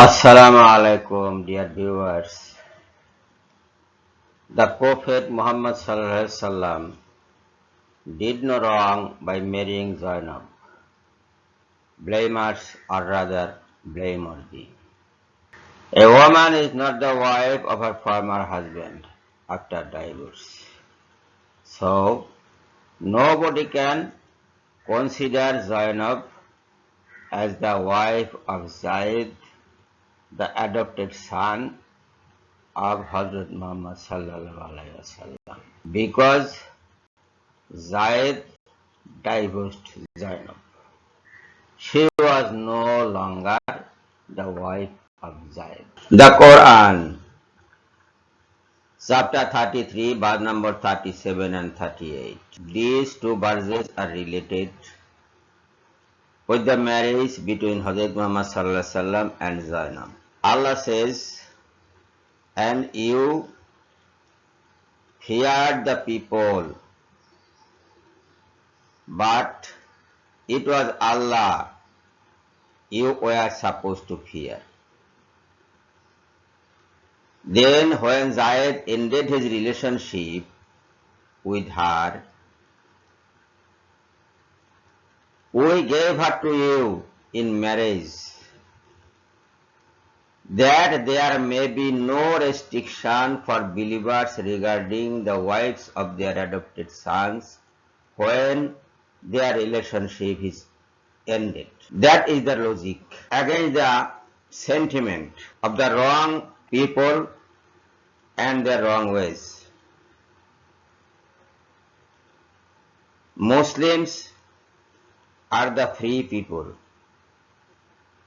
Assalamu alaikum, dear viewers. The Prophet Muhammad sallallahu alaihi sallam did no wrong by marrying Zainab. Blamers are rather blameworthy. A woman is not the wife of her former husband after divorce. So, nobody can consider Zainab as the wife of Zaid, the adopted son of Hazrat Muhammad sallallahu alaihi sallam, because Zaid divorced Zainab. She was no longer the wife of Zaid. The Quran, chapter 33, verse number 37 and 38. These two verses are related with the marriage between Hazrat Muhammad sallallahu alaihi sallam and Zainab. Allah says, "And you feared the people, but it was Allah you were supposed to fear." Then when Zaid ended his relationship with her, we gave her to you in marriage, that there may be no restriction for believers regarding the wives of their adopted sons when their relationship is ended. That is the logic against the sentiment of the wrong people and their wrong ways. Muslims are the free people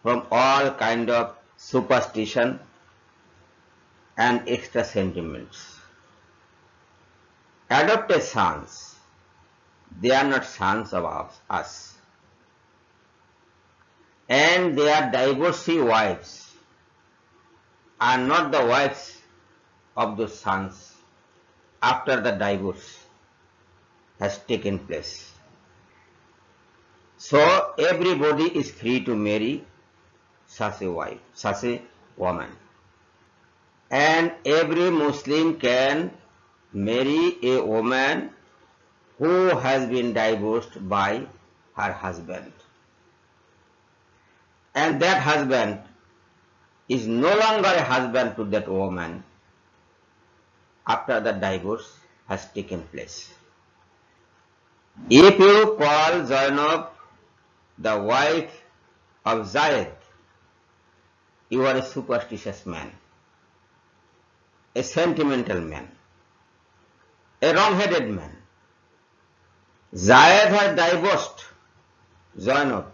from all kind of superstition and extra sentiments. Adopted sons, they are not sons of us. And their divorcee wives are not the wives of those sons after the divorce has taken place. So everybody is free to marry such a wife, such a woman. And every Muslim can marry a woman who has been divorced by her husband. And that husband is no longer a husband to that woman after the divorce has taken place. If you call Zainab the wife of Zaid, you are a superstitious man, a sentimental man, a wrong-headed man. Zaid has divorced Zainab,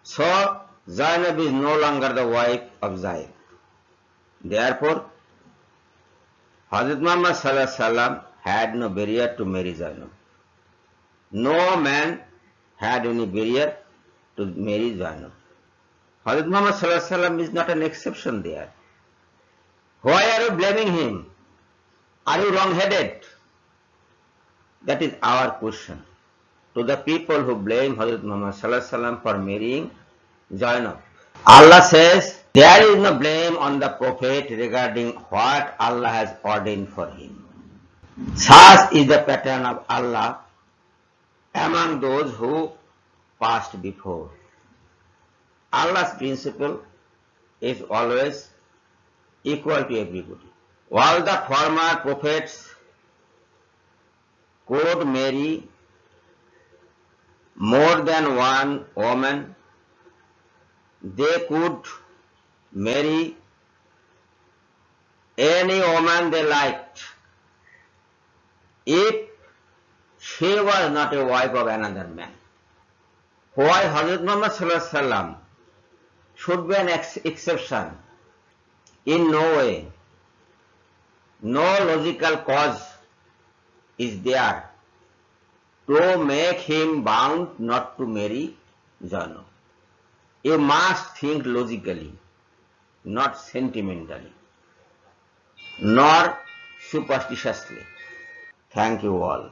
so Zainab is no longer the wife of Zaid. Therefore, Hazrat Muhammad sallallahu alaihi sallam had no barrier to marry Zainab. No man had any barrier to marry Zainab. Hazrat Muhammad sallallahu alaihi sallam is not an exception there. Why are you blaming him? Are you wrong-headed? That is our question to the people who blame Hazrat Muhammad sallallahu alaihi sallam for marrying Zainab. Allah says there is no blame on the Prophet regarding what Allah has ordained for him. Such is the pattern of Allah among those who passed before. Allah's principle is always equal to everybody. While the former prophets could marry more than one woman, they could marry any woman they liked if she was not a wife of another man. Why Hazrat Muhammad sallallahu alaihi sallam should be an exception? In no way. No logical cause is there to make him bound not to marry Zainab. You must think logically, not sentimentally, nor superstitiously. Thank you all.